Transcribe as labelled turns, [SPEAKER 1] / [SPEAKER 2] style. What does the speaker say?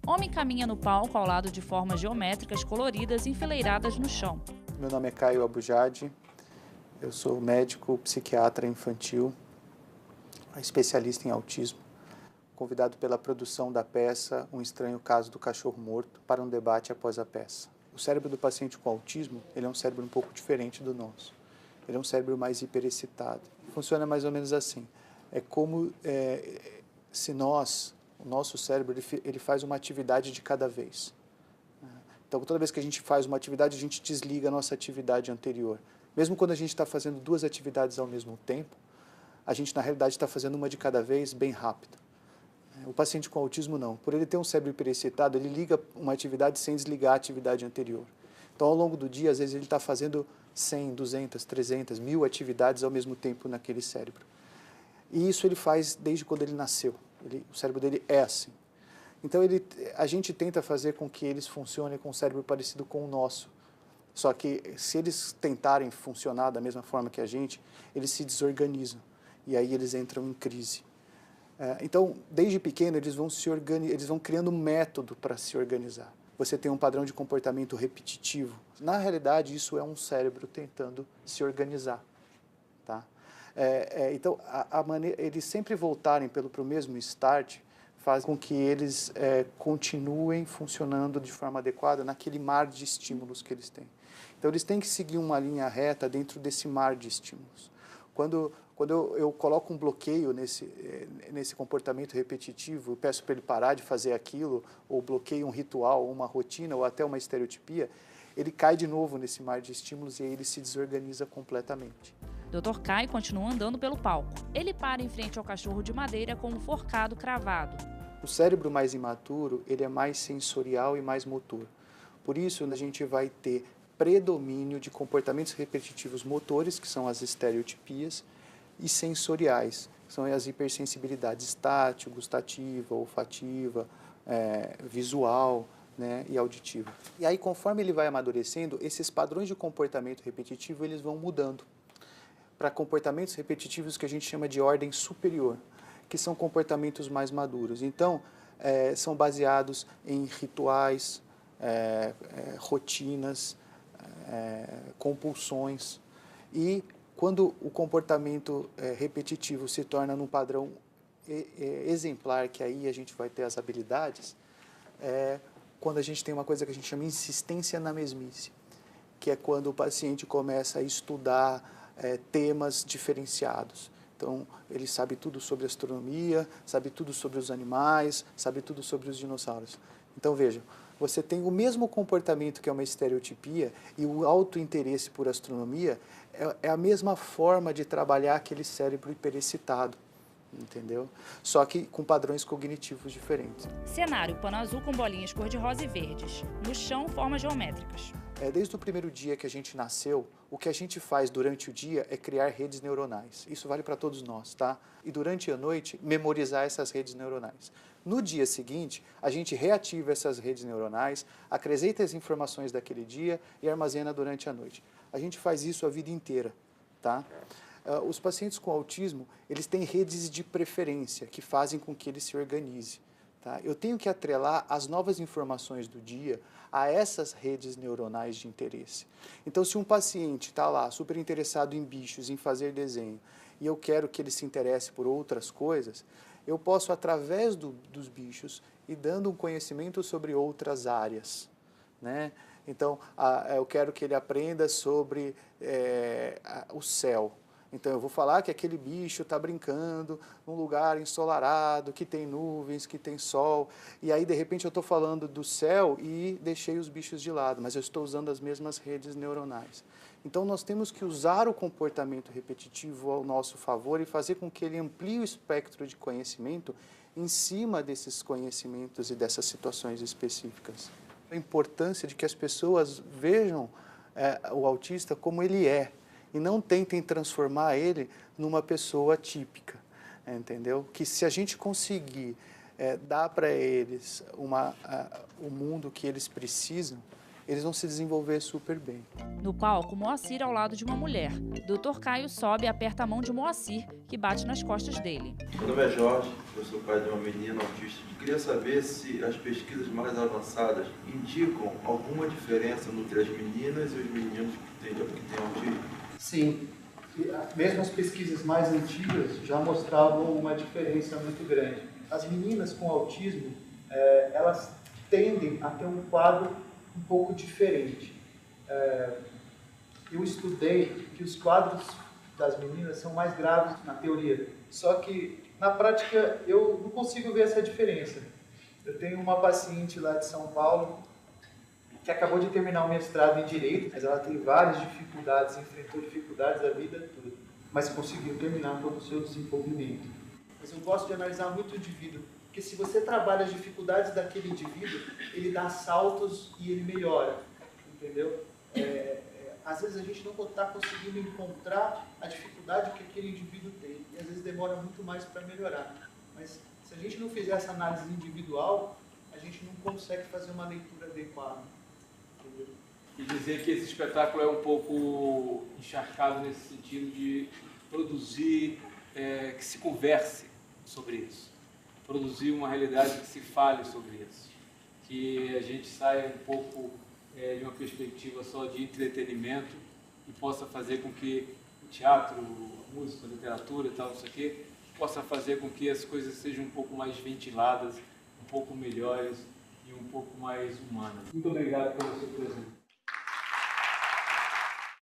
[SPEAKER 1] Homem caminha no palco ao lado de formas geométricas coloridas enfileiradas no chão.
[SPEAKER 2] Meu nome é Caio Abujade, eu sou médico psiquiatra infantil, especialista em autismo, convidado pela produção da peça Um Estranho Caso do Cachorro Morto para um debate após a peça. O cérebro do paciente com autismo, ele é um cérebro um pouco diferente do nosso. Ele é um cérebro mais hiperexcitado. Funciona mais ou menos assim. É como se o nosso cérebro, ele faz uma atividade de cada vez. Então, toda vez que a gente faz uma atividade, a gente desliga a nossa atividade anterior. Mesmo quando a gente está fazendo duas atividades ao mesmo tempo, a gente, na realidade, está fazendo uma de cada vez bem rápida. O paciente com autismo, não. Por ele ter um cérebro hiperexcitado, ele liga uma atividade sem desligar a atividade anterior. Então, ao longo do dia, às vezes, ele está fazendo 100, 200, 300, 1000 atividades ao mesmo tempo naquele cérebro. E isso ele faz desde quando ele nasceu. O cérebro dele é assim. Então, a gente tenta fazer com que eles funcionem com um cérebro parecido com o nosso. Só que, se eles tentarem funcionar da mesma forma que a gente, eles se desorganizam. E aí eles entram em crise. Então, desde pequeno, eles vão criando um método para se organizar. Você tem um padrão de comportamento repetitivo. Na realidade, isso é um cérebro tentando se organizar. Tá? Então, eles sempre voltarem para o mesmo start faz com que eles continuem funcionando de forma adequada naquele mar de estímulos que eles têm. Então, eles têm que seguir uma linha reta dentro desse mar de estímulos. Quando eu coloco um bloqueio nesse comportamento repetitivo, eu peço para ele parar de fazer aquilo, ou bloqueio um ritual, uma rotina, ou até uma estereotipia, ele cai de novo nesse mar de estímulos e aí ele se desorganiza completamente.
[SPEAKER 1] Dr. Caio continua andando pelo palco. Ele para em frente ao cachorro de madeira com um forcado cravado.
[SPEAKER 2] O cérebro mais imaturo, ele é mais sensorial e mais motor. Por isso, a gente vai ter predomínio de comportamentos repetitivos motores, que são as estereotipias, e sensoriais, que são as hipersensibilidades tátil, gustativa, olfativa, visual, né, e auditiva. E aí, conforme ele vai amadurecendo, esses padrões de comportamento repetitivo eles vão mudando para comportamentos repetitivos que a gente chama de ordem superior, que são comportamentos mais maduros. Então, são baseados em rituais, rotinas, compulsões. E quando o comportamento repetitivo se torna num padrão exemplar, que aí a gente vai ter as habilidades, quando a gente tem uma coisa que a gente chama de insistência na mesmice, que é quando o paciente começa a estudar temas diferenciados. Então, ele sabe tudo sobre astronomia, sabe tudo sobre os animais, sabe tudo sobre os dinossauros. Então, vejam, você tem o mesmo comportamento que é uma estereotipia e o alto interesse por astronomia é a mesma forma de trabalhar aquele cérebro hiperexcitado, entendeu? Só que com padrões cognitivos diferentes.
[SPEAKER 1] Cenário: pano azul com bolinhas cor-de-rosa e verdes. No chão, formas geométricas.
[SPEAKER 2] Desde o primeiro dia que a gente nasceu, o que a gente faz durante o dia é criar redes neuronais. Isso vale para todos nós, tá? E durante a noite, memorizar essas redes neuronais. No dia seguinte, a gente reativa essas redes neuronais, acrescenta as informações daquele dia e armazena durante a noite. A gente faz isso a vida inteira, tá? Os pacientes com autismo, eles têm redes de preferência que fazem com que ele se organize. Tá? Eu tenho que atrelar as novas informações do dia a essas redes neuronais de interesse. Então, se um paciente está lá super interessado em bichos, em fazer desenho, e eu quero que ele se interesse por outras coisas, eu posso, através dos bichos, ir dando um conhecimento sobre outras áreas, né? Então, eu quero que ele aprenda sobre o céu. Então, eu vou falar que aquele bicho está brincando num lugar ensolarado, que tem nuvens, que tem sol. E aí, de repente, eu estou falando do céu e deixei os bichos de lado, mas eu estou usando as mesmas redes neuronais. Então, nós temos que usar o comportamento repetitivo ao nosso favor e fazer com que ele amplie o espectro de conhecimento em cima desses conhecimentos e dessas situações específicas. A importância de que as pessoas vejam o autista como ele é, e não tentem transformar ele numa pessoa típica, entendeu? Que se a gente conseguir dar para eles o mundo que eles precisam, eles vão se desenvolver super bem.
[SPEAKER 1] No palco, Moacir ao lado de uma mulher. Dr. Caio sobe e aperta a mão de Moacir, que bate nas costas dele.
[SPEAKER 3] Meu nome é Jorge, eu sou pai de uma menina autista. Queria saber se as pesquisas mais avançadas indicam alguma diferença entre as meninas e os meninos que têm autismo.
[SPEAKER 2] Sim, mesmo as pesquisas mais antigas já mostravam uma diferença muito grande. As meninas com autismo, elas tendem a ter um quadro um pouco diferente. Eu estudei que os quadros das meninas são mais graves na teoria, só que na prática eu não consigo ver essa diferença. Eu tenho uma paciente lá de São Paulo que acabou de terminar o mestrado em Direito, mas ela tem várias dificuldades, enfrentou dificuldades a vida toda, mas conseguiu terminar todo o seu desenvolvimento. Mas eu gosto de analisar muito o indivíduo, porque se você trabalha as dificuldades daquele indivíduo, ele dá saltos e ele melhora, entendeu? Às vezes a gente não está conseguindo encontrar a dificuldade que aquele indivíduo tem, e às vezes demora muito mais para melhorar. Mas se a gente não fizer essa análise individual, a gente não consegue fazer uma leitura adequada. Entendeu?
[SPEAKER 4] E dizer que esse espetáculo é um pouco encharcado nesse sentido de produzir, que se converse sobre isso. Produzir uma realidade que se fale sobre isso. Que a gente saia um pouco de uma perspectiva só de entretenimento e possa fazer com que o teatro, a música, a literatura e tal, não sei o quê, possa fazer com que as coisas sejam um pouco mais ventiladas, um pouco melhores e um pouco mais humanas. Muito obrigado pelo seu presente.